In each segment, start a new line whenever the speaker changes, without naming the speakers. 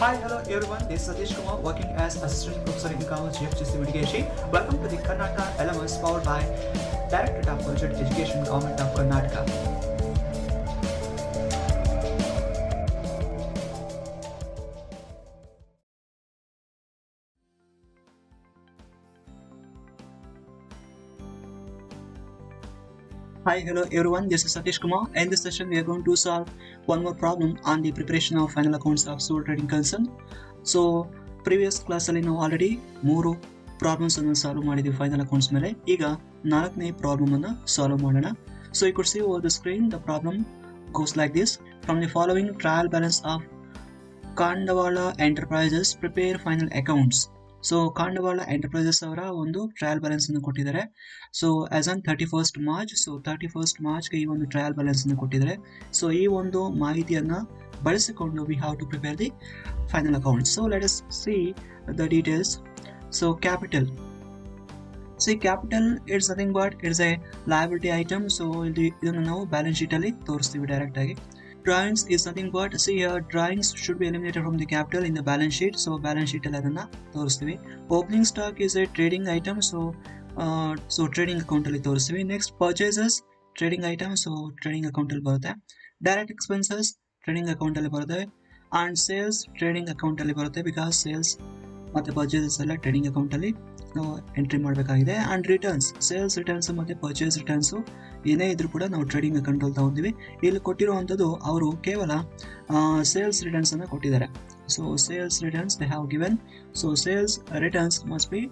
Hi, hello everyone. This is Satish Kumar working as Assistant Professor in College GFGC Mitigation. Welcome to the Karnataka LMS powered by Directorate of Collegiate Education, Government of Karnataka. Hi, hello everyone. This is Satish Kumar. In this session, we are going to solve one more problem on the preparation of final accounts of sole trading concern. So, previous class ಅಲ್ಲಿ ನಾವು already 3 problems ಅನ್ನು solve ಮಾಡಿದ್ವಿ final accounts ಮೇಲೆ. ಈಗ 4ನೇ problem ಅನ್ನು solve ಮಾಡೋಣ. So you could see over the screen the problem goes like this. From the following trial balance of Kandawala Enterprises prepare final accounts. So Kandwala enterprises ಅವರ ಒಂದು trial balance ಅನ್ನು ಕೊಟ್ಟಿದ್ದಾರೆ. So as on 31st March, so 31st ಮಾರ್ಚ್ಗೆ ಈ ಒಂದು trial balance ಅನ್ನು ಕೊಟ್ಟಿದ್ದಾರೆ. So ಈ ಒಂದು ಮಾಹಿತಿಯನ್ನ ಬಳಸಿಕೊಂಡು we have to prepare the final account. So let us see the details. So capital, see capital it's nothing but it's a liability item. So ಇದನ್ನು ನಾವು ಬ್ಯಾಲೆನ್ಸ್ ಶೀಟ್ ಅಲ್ಲಿ ತೋರಿಸ್ತೀವಿ ಡೈರೆಕ್ಟ್ ಆಗಿ. Drawings is nothing but, see here, drawings should be eliminated from the capital in the balance sheet. So balance sheet ಅಲ್ಲಿ ಅದನ್ನ ತೋರಿಸ್ತೀವಿ. Opening stock is a trading item. So trading account ಅಲ್ಲಿ ತೋರಿಸ್ತೀವಿ. Next purchases, trading item. So trading account ಅಲ್ಲಿ ಬರುತ್ತೆ. Direct expenses, trading account ಅಲ್ಲಿ ಬರುತ್ತೆ. And sales, trading account ಅಲ್ಲಿ ಬರುತ್ತೆ, because sales ಮತ್ತೆ ಪರ್ಚೇಸಸ್ ಎಲ್ಲ ಟ್ರೇಡಿಂಗ್ ಅಕೌಂಟ್ ಅಲ್ಲಿ ನಾವು ಎಂಟ್ರಿ ಮಾಡಬೇಕಾಗಿದೆ. ಅಂಡ್ ರಿಟರ್ನ್ಸ್, ಸೇಲ್ಸ್ ರಿಟರ್ನ್ಸ್ ಮತ್ತೆ ಪರ್ಚೇಸ್ ರಿಟರ್ನ್ಸ್ ಏನೇ ಇದ್ರೂ ಕೂಡ ನಾವು ಟ್ರೇಡಿಂಗ್ ಅಕೌಂಟ್ ಅಲ್ಲಿ ತಗೊಂಡಿವಿ. ಇಲ್ಲಿ ಕೊಟ್ಟಿರುವಂಥದ್ದು ಅವರು ಕೇವಲ ಸೇಲ್ಸ್ ರಿಟರ್ನ್ಸ್ ಅನ್ನ ಕೊಟ್ಟಿದ್ದಾರೆ. So sales returns they have given. So sales returns must be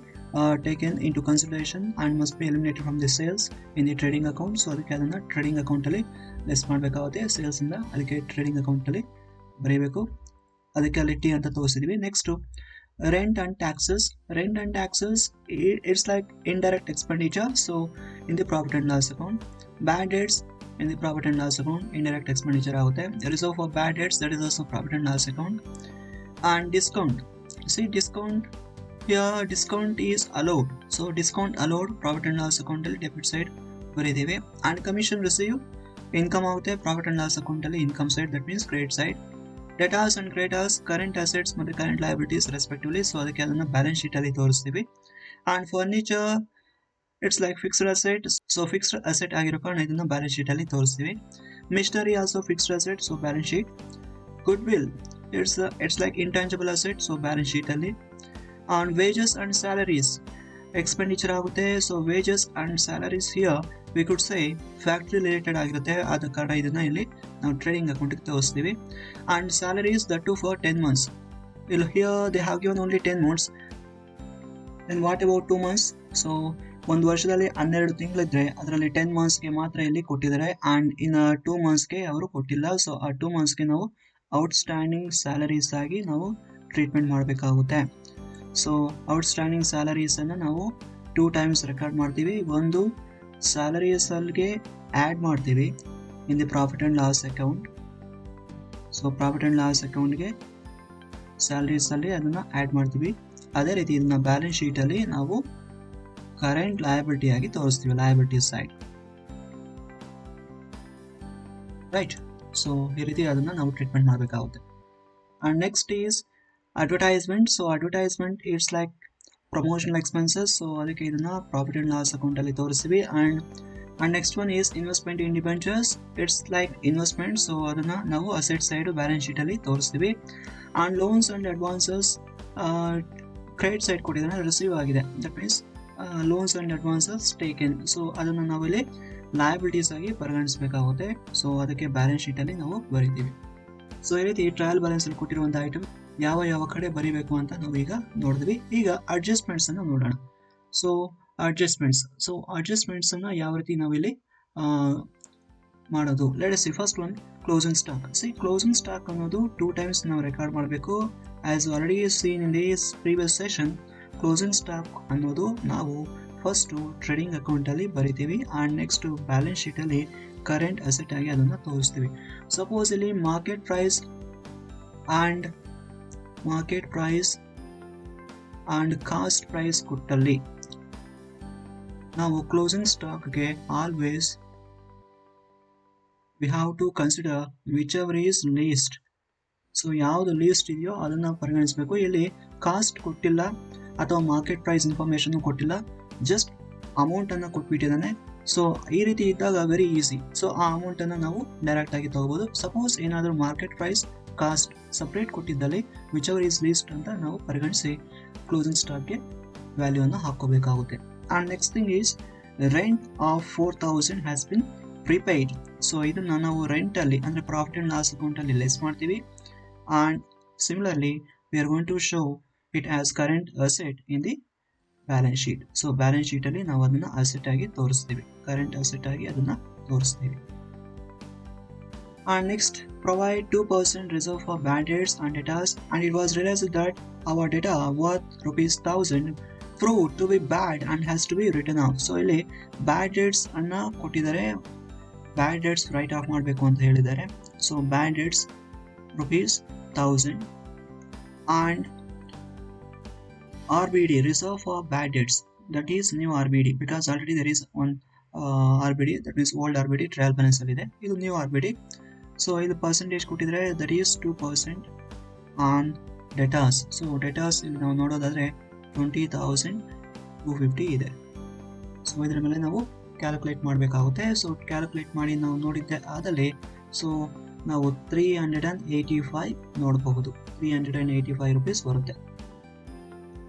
taken into consideration and must be eliminated from the sales in the trading account. So ಅದಕ್ಕೆ ಅದನ್ನ trading account ಅಲ್ಲಿ less ಮಾಡಬೇಕಾಗುತ್ತೆ sales ಇಂದ, ಅದಕ್ಕೆ trading account ಅಲ್ಲಿ ಬರೀಬೇಕು. ಅದಕ್ಕೆ ಅಲ್ಲಿ ಟಿ ಅಂತ ತೋರಿಸಿದ್ವಿ. Next rent and taxes. Rent and taxes, it's like indirect expenditure. So in the profit and loss account. Bad debts in the profit and loss account indirect expenditure ಆಗುತ್ತೆ. Reserve for bad debts, that is also profit and loss account. And discount, see discount here, discount is allowed. So discount allowed profit and loss account ಅಲ್ಲಿ debit side ಬರೀತೀವಿ. And commission receive income ಆಗುತ್ತೆ profit and loss account ಅಲ್ಲಿ income side, that means credit side. Debtors and creditors, current assets ಮತ್ತು current liabilities respectively. So ಅದಕ್ಕೆ ಅದನ್ನ balance sheet ಅಲ್ಲಿ ತೋರಿಸ್ತೀವಿ. And furniture it's like fixed asset. So fixed asset ಆಗಿರೋ ಕಾರಣ ಇದನ್ನ ಬ್ಯಾಲೆನ್ಸ್ ಶೀಟ್ ಅಲ್ಲಿ ತೋರಿಸ್ತೀವಿ. Machinery also fixed asset, so balance sheet. Goodwill it's like intangible asset, so balance sheet ಅಲ್ಲಿ. And wages and salaries expenditure ಆಗುತ್ತೆ. So wages and salaries here we could say factory related ಆಗಿರುತ್ತೆ, ಆದ ಕಾರಣ ಇದನ್ನ ಇಲ್ಲಿ ನಾವು trading ಅಕೌಂಟ್ಗೆ ತೋರಿಸ್ತೀವಿ. And salaries that too for 10 months. Here they have given only 10 months. And what about 2 months? So ಒಂದು ವರ್ಷದಲ್ಲಿ 12 ತಿಂಗಳಿದ್ರೆ ಅದರಲ್ಲಿ 10 monthsಗೆ ಮಾತ್ರ ಇಲ್ಲಿ ಕೊಟ್ಟಿದ್ದಾರೆ. ಅಂಡ್ ಇನ್ 2 monthsಗೆ ಅವರು ಕೊಟ್ಟಿಲ್ಲ. ಸೊ ಆ 2 monthsಗೆ ನಾವು ಔಟ್ಸ್ಟ್ಯಾಂಡಿಂಗ್ ಸ್ಯಾಲರೀಸ್ ಆಗಿ ನಾವು ಟ್ರೀಟ್ಮೆಂಟ್ ಮಾಡಬೇಕಾಗುತ್ತೆ. ಸೊ ಔಟ್ಸ್ಟ್ಯಾಂಡಿಂಗ್ ಸ್ಯಾಲರೀಸ್ ಅನ್ನ ನಾವು 2 times ರೆಕಾರ್ಡ್ ಮಾಡ್ತೀವಿ. ಒಂದು ಸ್ಯಾಲರೀಸ್ ಅಲ್ಲಿಗೆ ಆ್ಯಡ್ ಮಾಡ್ತೀವಿ ಇನ್ the profit and loss account. So profit and loss ಅಕೌಂಟ್ಗೆ ಸ್ಯಾಲರೀಸ್ ಅಲ್ಲಿ ಅದನ್ನ ಆ್ಯಡ್ ಮಾಡ್ತೀವಿ. ಅದೇ ರೀತಿ ಇದನ್ನ ಬ್ಯಾಲೆನ್ಸ್ ಶೀಟ್ ಅಲ್ಲಿ ನಾವು ಕರೆಂಟ್ ಲಯಬಿಲಿಟಿ ಆಗಿ ತೋರಿಸ್ತೀವಿ, ಲಯಬಿಲಿಟಿ ಸೈಡ್, ರೈಟ್. ಸೊ ಈ ರೀತಿ ಅದನ್ನ ನಾವು ಟ್ರೀಟ್ಮೆಂಟ್ ಮಾಡಬೇಕಾಗುತ್ತೆ. And next is advertisement. So advertisement it's like promotional expenses. So ಅದಕ್ಕೆ ಇದನ್ನ ಪ್ರಾಫಿಟ್ ಅಂಡ್ ಲಾಸ್ ಅಕೌಂಟ್ ಅಲ್ಲಿ ತೋರಿಸ್ತೀವಿ. And next one is investment in debentures. It's like investment. So ಅದನ್ನ ನಾವು ಅಸೆಟ್ ಸೈಡ್ ಬ್ಯಾಲೆನ್ಸ್ ಶೀಟ್ ಅಲ್ಲಿ ತೋರಿಸ್ತೀವಿ. And loans and advances credit side ಕೊಟ್ಟಿದ್ದಾನೆ, receive ಆಗಿದೆ, that means loans and advances taken. So ಅದನ್ನ ನಾವಿಲ್ಲಿ ಲಯಬಿಲಿಟೀಸ್ ಆಗಿ ಪರಿಗಣಿಸಬೇಕಾಗುತ್ತೆ. ಸೊ ಅದಕ್ಕೆ ಬ್ಯಾಲೆನ್ಸ್ ಶೀಟ್ ಅಲ್ಲಿ ನಾವು ಬರಿತೀವಿ. ಸೊ ಈ ರೀತಿ ಟ್ರಯಲ್ ಬ್ಯಾಲೆನ್ಸ್ ಅಲ್ಲಿ ಕೊಟ್ಟಿರುವಂತ ಐಟಮ್ ಯಾವ ಕಡೆ ಬರೀಬೇಕು ಅಂತ ನಾವು ಈಗ ನೋಡಿದ್ವಿ. ಈಗ ಅಡ್ಜಸ್ಟ್ಮೆಂಟ್ಸ್ ಅನ್ನ ನೋಡೋಣ. ಸೊ ಅಡ್ಜಸ್ಟ್ಮೆಂಟ್ಸ್ ಅನ್ನ ಯಾವ ರೀತಿ ನಾವಿಲ್ಲಿ ಮಾಡೋದು. Let us see first one closing stock. See closing stock ಅನ್ನೋದು 2 times ನಾವು ರೆಕಾರ್ಡ್ ಮಾಡಬೇಕು. As already seen in this previous session, closing stock ಅನ್ನೋದು ನಾವು ಫಸ್ಟ್ ಟ್ರೇಡಿಂಗ್ ಅಕೌಂಟ್ ಅಲ್ಲಿ ಬರಿತೀವಿ. ಅಂಡ್ ನೆಕ್ಸ್ಟ್ ಬ್ಯಾಲೆನ್ಸ್ ಶೀಟ್ ಅಲ್ಲಿ ಕರೆಂಟ್ ಅಸೆಟ್ ಆಗಿ ಅದನ್ನ ತೋರಿಸ್ತೀವಿ. ಸಪೋಸ್ ಇಲ್ಲಿ market price and cost price ಕೊಟ್ಟಲ್ಲಿ ನಾವು ಕ್ಲೋಸಿಂಗ್ ಸ್ಟಾಕ್ಗೆ always we have to consider whichever is least so ಯಾವುದು ಲೀಸ್ಟ್ ಇದೆಯೋ ಅದನ್ನ ಪರಿಗಣಿಸಬೇಕು. ಇಲ್ಲಿ ಕಾಸ್ಟ್ ಕೊಟ್ಟಿಲ್ಲ ಅಥವಾ ಮಾರ್ಕೆಟ್ ಪ್ರೈಸ್ ಇನ್ಫಾರ್ಮೇಶನ್ ಕೊಟ್ಟಿಲ್ಲ, ಜಸ್ಟ್ ಅಮೌಂಟ್ ಅನ್ನ ಕೊಟ್ಬಿಟ್ಟಿದ್ದಾನೆ. ಸೊ ಈ ರೀತಿ ಇದ್ದಾಗ ವೆರಿ ಈಸಿ. ಸೊ ಆ ಅಮೌಂಟ್ ಅನ್ನ ನಾವು ಡೈರೆಕ್ಟ್ ಆಗಿ ತಗೋಬಹುದು. ಸಪೋಸ್ ಏನಾದರೂ ಮಾರ್ಕೆಟ್ ಪ್ರೈಸ್ ಕಾಸ್ಟ್ ಸಪರೇಟ್ ಕೊಟ್ಟಿದ್ದಲ್ಲಿ ವಿಚ್ ಎವರ್ ಈಸ್ ಲೀಸ್ಟ್ ಅಂತ ನಾವು ಪರಿಗಣಿಸಿ ಕ್ಲೋಸಿಂಗ್ ಸ್ಟಾಕ್ಗೆ ವ್ಯಾಲ್ಯೂ ಅನ್ನು ಹಾಕೋಬೇಕಾಗುತ್ತೆ. And next thing is rent of 4000 has been prepaid. So ಇದನ್ನ ನಾವು ರೆಂಟ್ ಅಲ್ಲಿ ಅಂದ್ರೆ ಪ್ರಾಫಿಟ್ ಅಂಡ್ ಲಾಸ್ ಅಕೌಂಟ್ ಅಲ್ಲಿ ಲೆಸ್ ಮಾಡ್ತೀವಿ. And similarly we are going to show it as current asset in the balance sheet. So balance sheet ಅಲ್ಲಿ ನಾವು ಅದನ್ನ asset ಆಗಿ ತೋರಿಸ್ತೀವಿ, ಕರೆಂಟ್ ಅಸೆಟ್ ಆಗಿ ಅದನ್ನ ತೋರಿಸ್ತೀವಿ. And next, provide 2% reserve for bad debts and debtors, and it was realized that our data worth ₹1000 proved to be bad and has to be written off. So ಇಲ್ಲಿ ಬ್ಯಾಡ್ dates ಅನ್ನ ಕೊಟ್ಟಿದ್ದಾರೆ, ಬ್ಯಾಡ್ debts write of ಮಾಡಬೇಕು ಅಂತ ಹೇಳಿದ್ದಾರೆ. So bad dates ₹1000 and RBD reserve for bad debts, that is new RBD because already there is one RBD, that means old RBD trial balance ಅಲ್ಲಿ ಇದೆ, ಇದು new RBD. So ಇದು percentage ಕೊಟ್ಟಿದ್ರೆ that is 2% on ಡೆಟಾಸ್. So ಡೆಟಾಸ್ ಇಲ್ಲಿ ನಾವು ನೋಡೋದಾದ್ರೆ 20,250 ಇದೆ. So ಇದರ ಮೇಲೆ ನಾವು ಕ್ಯಾಲ್ಕುಲೇಟ್ ಮಾಡಬೇಕಾಗುತ್ತೆ. ಸೊ ಕ್ಯಾಲ್ಕುಲೇಟ್ ಮಾಡಿ ನಾವು ನೋಡಿದ್ದೆ ಆದಲ್ಲಿ ಸೊ ನಾವು 385 ನೋಡಬಹುದು, ₹385 ಬರುತ್ತೆ.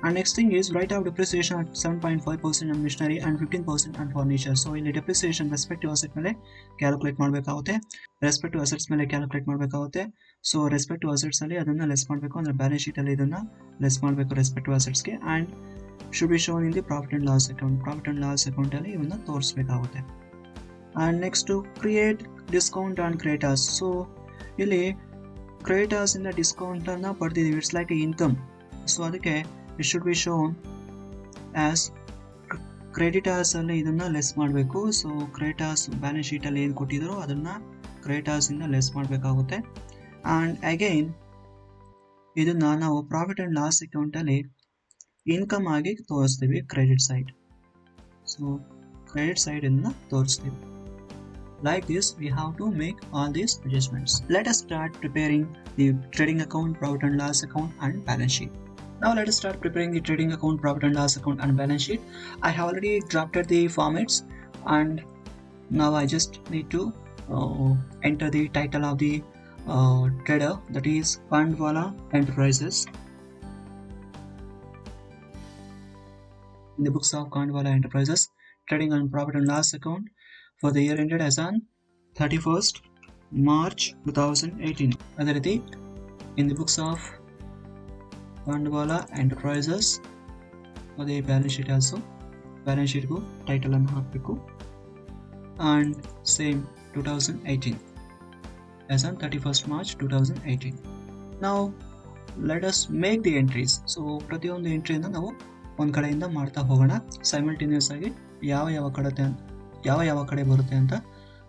And next thing is write off depreciation at 7.5% on machinery and 15% on furniture. So ಇಲ್ಲಿ depreciation respect to asset ಮೇಲೆ ಕ್ಯಾಲ್ಕುಲೇಟ್ ಮಾಡಬೇಕಾಗುತ್ತೆ, respect to assets ಮೇಲೆ ಕ್ಯಾಲ್ಕುಲೇಟ್ ಮಾಡಬೇಕಾಗುತ್ತೆ. ಸೊ respect to assets ಅಲ್ಲಿ ಅದನ್ನ ಲೆಸ್ ಮಾಡಬೇಕು, ಅಂದ್ರೆ ಬ್ಯಾಲೆನ್ಸ್ ಶೀಟ್ ಅಲ್ಲಿ ಇದನ್ನ ಲೆಸ್ ಮಾಡಬೇಕು respect to assets ಗೆ, and should be shown in the profit and loss account. Profit and loss account ಅಲ್ಲಿ ಇವನ್ನ ತೋರಿಸಬೇಕಾಗುತ್ತೆ. And next to create discount on creditors. So ಇಲ್ಲಿ creditors ಇಂದ ಡಿಸ್ಕೌಂಟ್ ಅನ್ನ ಪಡೆದಿದ್ದೀವಿ, ಇಟ್ಸ್ ಲೈಕ್ ಇನ್ಕಮ್. ಸೊ ಅದಕ್ಕೆ it should be shown as creditors ಅಲ್ಲಿ ಇದನ್ನ less ಮಾಡಬೇಕು. So creditors balance sheet ಅಲ್ಲಿ ಏನು ಕೊಟ್ಟಿದ್ರು ಅದನ್ನ creditors ಇಂದ ಲೆಸ್ ಮಾಡಬೇಕಾಗುತ್ತೆ. ಅಂಡ್ ಅಗೈನ್ ಇದನ್ನ ನಾವು ಪ್ರಾಫಿಟ್ ಅಂಡ್ ಲಾಸ್ ಅಕೌಂಟ್ ಅಲ್ಲಿ ಇನ್ಕಮ್ ಆಗಿ ತೋರಿಸ್ತೀವಿ credit side. So credit side ಇಂದ ತೋರಿಸ್ತೀವಿ. Like this, we have to make all these adjustments. Let us start preparing the trading account, profit and loss account, and balance sheet. Now let us start preparing the trading account, profit and loss account, and balance sheet. I have already drafted the formats, and now I just need to enter the title of the trader, that is Kandwala Enterprises. In the books of Kandwala Enterprises, trading and profit and loss account for the year ended as on 31st March 2018. ಅದೇ ರೀತಿ in the books of Kandwala Enterprises ಅದೇ balance sheet also, balance ಶೀಟ್ಗೂ title ಅನ್ನು ಹಾಕಬೇಕು. And same 2018 as on 31st March 2018. Now let us make the entries. So ಪ್ರತಿಯೊಂದು ಎಂಟ್ರಿಯನ್ನು ನಾವು ಒಂದು ಕಡೆಯಿಂದ ಮಾಡ್ತಾ ಹೋಗೋಣ, ಸೈಮಲ್ಟೇನಿಯಸ್ ಆಗಿ ಯಾವ ಕಡೆ ಬರುತ್ತೆ ಅಂತ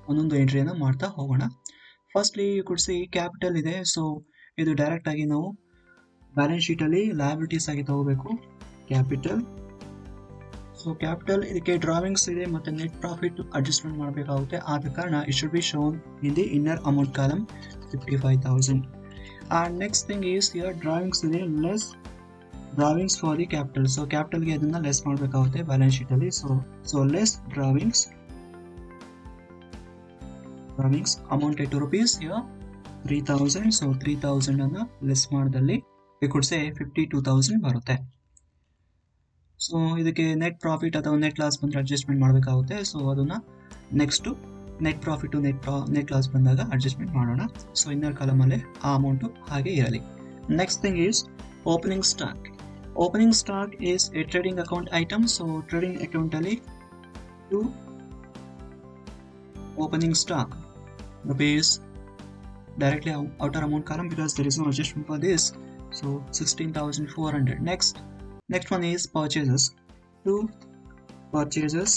ಒಂದೊಂದು ಎಂಟ್ರಿಯನ್ನು ಮಾಡ್ತಾ ಹೋಗೋಣ. Firstly you could see capital ಇದೆ. ಸೊ ಇದು ಡೈರೆಕ್ಟ್ ಆಗಿ ನಾವು ಬ್ಯಾಲೆನ್ಸ್ ಶೀಟ್ ಅಲ್ಲಿ ಲಯಬಿಲಿಟೀಸ್ ಆಗಿ ತಗೋಬೇಕು, ಕ್ಯಾಪಿಟಲ್. ಸೊ ಕ್ಯಾಪಿಟಲ್ ಇದಕ್ಕೆ ಡ್ರಾವಿಂಗ್ಸ್ ಇದೆ ಮತ್ತೆ ನೆಟ್ ಪ್ರಾಫಿಟ್ ಅಡ್ಜಸ್ಟ್ಮೆಂಟ್ ಮಾಡಬೇಕಾಗುತ್ತೆ. ಆದ ಕಾರಣ it should be shown in the inner amount column 55,000. And next thing is here drawings ಇದೆ, less drawings for the capital. So ಕ್ಯಾಪಿಟಲ್ಗೆ ಅದನ್ನ ಲೆಸ್ ಮಾಡಬೇಕಾಗುತ್ತೆ ಬ್ಯಾಲೆನ್ಸ್ ಶೀಟ್ ಅಲ್ಲಿ. So less drawings amounted to rupees here 3,000. So 3,000 ಅನ್ನ less ಮಾಡಿದಲ್ಲಿ we could say 52,000 ಬರುತ್ತೆ. So ಇದಕ್ಕೆ net profit ಅಥವಾ ನೆಟ್ ಲಾಸ್ ಬಂದ್ರೆ ಅಡ್ಜಸ್ಟ್ಮೆಂಟ್ ಮಾಡಬೇಕಾಗುತ್ತೆ. ಸೊ ಅದನ್ನ next net profit net loss ಬಂದಾಗ ಅಡ್ಜಸ್ಟ್ಮೆಂಟ್ ಮಾಡೋಣ. ಸೊ ಇನ್ನರ್ ಕಾಲಮ್ ಅಲ್ಲಿ ಆ ಅಮೌಂಟ್ ಹಾಗೆ ಇರಲಿ. Next thing is opening stock. Opening stock is A trading account item. So trading account ಅಲ್ಲಿ to opening stock rupees directly outer amount column because there is no adjustment for this. So 16,400. Next one is purchases. To purchases.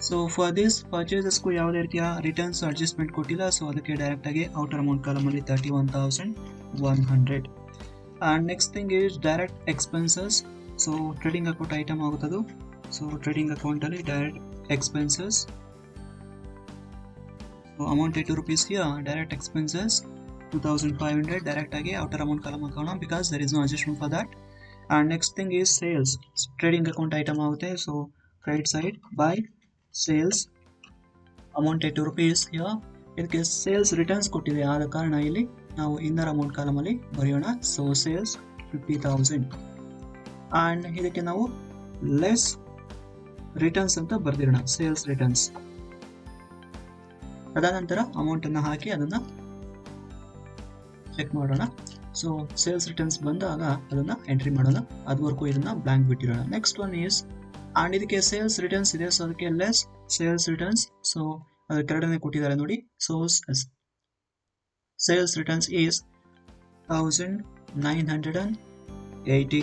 So for this purchases ku ಯಾವುದೇ ರೀತಿಯ returns adjustment ಕೊಟ್ಟಿಲ್ಲ. So ಅದಕ್ಕೆ direct ಆಗಿ outer amount column ಅಲ್ಲಿ 31,100. and next thing is direct expenses. So trading account item ಆಗುತ್ತದು. So trading account ಅಲ್ಲಿ direct expenses. So amounted to rupees here, direct expenses 2500 direct agi outer amount column hakoಣ because there is no adjustment for that. And next thing is sales, trading account item ಆಗುತ್ತೆ. So credit side by sales amount 2 rupees here. ಇದಕ್ಕೆ sales returns ಕೊಟ್ಟಿದೆ, ಆದ ಕಾರಣ ಇಲ್ಲಿ ನಾವು inner amount column ಅಲ್ಲಿ ಬರೆಯೋಣ. So sales 50,000 and ಇದಕ್ಕೆ ನಾವು ಲೆಸ್ ರಿಟರ್ನ್ಸ್ ಅಂತ ಬರ್ದಿರೋಣ, ಸೇಲ್ಸ್ ರಿಟರ್ನ್ಸ್. ಅದಾನಂತರ ಅಮೌಂಟ್ ಅನ್ನ ಹಾಕಿ ಅದನ್ನ ಚೆಕ್ ಮಾಡೋಣ. ಸೊ ಸೇಲ್ಸ್ ರಿಟರ್ನ್ಸ್ ಬಂದಾಗ ಅದನ್ನ ಎಂಟ್ರಿ ಮಾಡೋಣ, ಅದುವರೆಗೂ ಇದನ್ನ ಬ್ಲಾಂಕ್ ಬಿಟ್ಟಿರೋಣ. ನೆಕ್ಸ್ಟ್ ಒನ್ ಈಸ್ ಅಂಡ್ ಇದಕ್ಕೆ ಸೇಲ್ಸ್ ರಿಟರ್ನ್ಸ್ ಇದೆ, ಸೊ ಅದಕ್ಕೆ ಲೆಸ್ ಸೇಲ್ಸ್ ರಿಟರ್ನ್ಸ್. ಸೊ ಅದರ ಕೆಳಗಡೆ ಕೊಟ್ಟಿದ್ದಾರೆ ನೋಡಿ. So sales returns is 1980.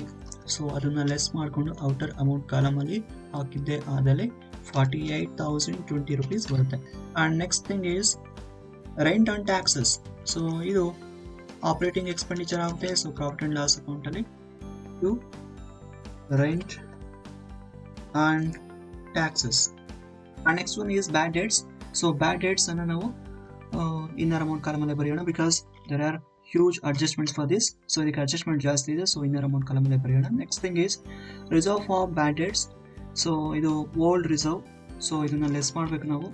So ಅದನ್ನ ಲೆಸ್ ಮಾಡಿಕೊಂಡು ಔಟರ್ ಅಮೌಂಟ್ ಕಾಲಮ್ ಅಲ್ಲಿ ಹಾಕಿದ್ದೆ ಆದಲ್ಲಿ 48,020 rupees ಬರುತ್ತೆ. And next thing is rent and taxes. So ಇದು ಆಪರೇಟಿಂಗ್ ಎಕ್ಸ್ಪೆಂಡಿಚರ್ ಆಗುತ್ತೆ. So profit and loss account ಅಲ್ಲಿ ಇದು rent and taxes. And next one is bad debts. So bad debts ಅನ್ನು ನಾವು ಇನ್ನರ್ ಅಮೌಂಟ್ ಕಾಲಮ್ ಅಲ್ಲಿ ಬರೆಯೋಣ because there are huge adjustments for this. So ಇದಕ್ಕೆ adjustment ಜಾಸ್ತಿ ಇದೆ, ಸೊ ಇನ್ನರ್ ಅಮೌಂಟ್ ಕಾಲಮ್ ಅಲ್ಲಿ ಬರೆಯೋಣ. Next thing is reserve for bad debts. So ಇದು ಓಲ್ಡ್ ರಿಸರ್ವ್. ಸೊ ಇದನ್ನ ಲೆಸ್ ಮಾಡ್ಬೇಕು ನಾವು.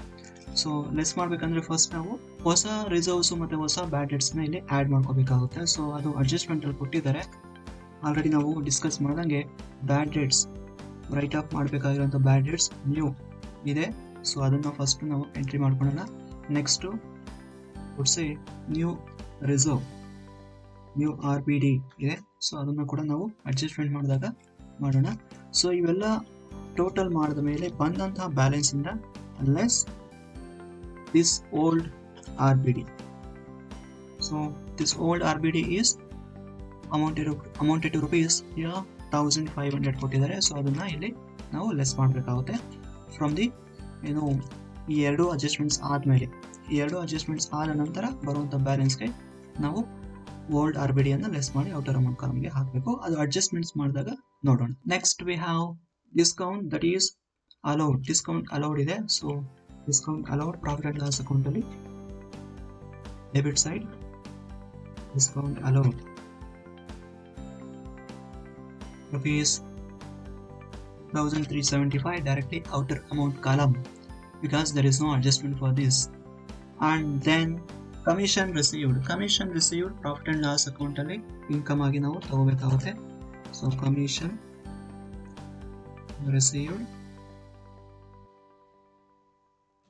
ಸೊ ಲೆಸ್ ಮಾಡ್ಬೇಕಂದ್ರೆ ಫಸ್ಟ್ ನಾವು ಹೊಸ ರಿಸರ್ವ್ಸ್ ಮತ್ತೆ ಹೊಸ ಬ್ಯಾಡ್ ಡೇಟ್ಸ್ನ ಇಲ್ಲಿ ಆ್ಯಡ್ ಮಾಡ್ಕೋಬೇಕಾಗುತ್ತೆ. ಸೊ ಅದು ಅಡ್ಜಸ್ಟ್ಮೆಂಟ್ ಅಲ್ಲಿ ಕೊಟ್ಟಿದ್ದಾರೆ. ಆಲ್ರೆಡಿ ನಾವು ಡಿಸ್ಕಸ್ ಮಾಡ್ದಂಗೆ ಬ್ಯಾಡ್ ಡೇಟ್ಸ್ ರೈಟ್ ಆಫ್ ಮಾಡಬೇಕಾಗಿರೋಂಥ ಬ್ಯಾಡ್ ಡೇಟ್ಸ್ ನ್ಯೂ ಇದೆ. ಸೊ ಅದನ್ನು ಫಸ್ಟ್ ನಾವು ಎಂಟ್ರಿ ಮಾಡ್ಕೊಳ್ಳೋಣ. ನೆಕ್ಸ್ಟು ಒಟ್ಸೆ ನ್ಯೂ ರಿಸರ್ವ್, ನ್ಯೂ RBD ಇದೆ. ಸೊ ಅದನ್ನು ಕೂಡ ನಾವು ಅಡ್ಜಸ್ಟ್ಮೆಂಟ್ ಮಾಡಿದಾಗ ಮಾಡೋಣ. ಸೊ ಇವೆಲ್ಲ ಟೋಟಲ್ ಮಾಡಿದ ಮೇಲೆ ಬಂದಂತಹ ಬ್ಯಾಲೆನ್ಸ್ ಇಂದ less this old RBD. So this old RBD is amounted to rupees 1,500 ಕೊಟ್ಟಿದ್ದಾರೆ. ಸೊ ಅದನ್ನ ಇಲ್ಲಿ ನಾವು ಲೆಸ್ ಮಾಡಬೇಕಾಗುತ್ತೆ ಫ್ರಮ್ ದಿ ಏನು ಈ ಎರಡು ಅಡ್ಜಸ್ಟ್ಮೆಂಟ್ಸ್ ಆದಮೇಲೆ, ಈ ಎರಡು ಅಡ್ಜಸ್ಟ್ಮೆಂಟ್ಸ್ ಆದ ನಂತರ ಬರುವಂಥ ಬ್ಯಾಲೆನ್ಸ್ಗೆ ನಾವು ಓಲ್ಡ್ RBD ಅನ್ನು ಲೆಸ್ ಮಾಡಿ ಔಟರ್ ಅಮೌಂಟ್ ಕಾಲಮ್ಗೆ ಹಾಕಬೇಕು. ಅದು ಅಡ್ಜಸ್ಟ್ಮೆಂಟ್ಸ್ ಮಾಡಿದಾಗ ನೋಡೋಣ. Next we have discount, that is allowed. Discount allowed ಇದೆ. So discount allowed profit and loss account ಅಲ್ಲಿ debit side discount allowed rupees 1,375 directly outer amount column because there is no adjustment for this. And then commission received profit and loss account ಅಲ್ಲಿ income ಆಗಿ ನಾವು ತಗೋಬೇಕಾಗುತ್ತೆ. So commission received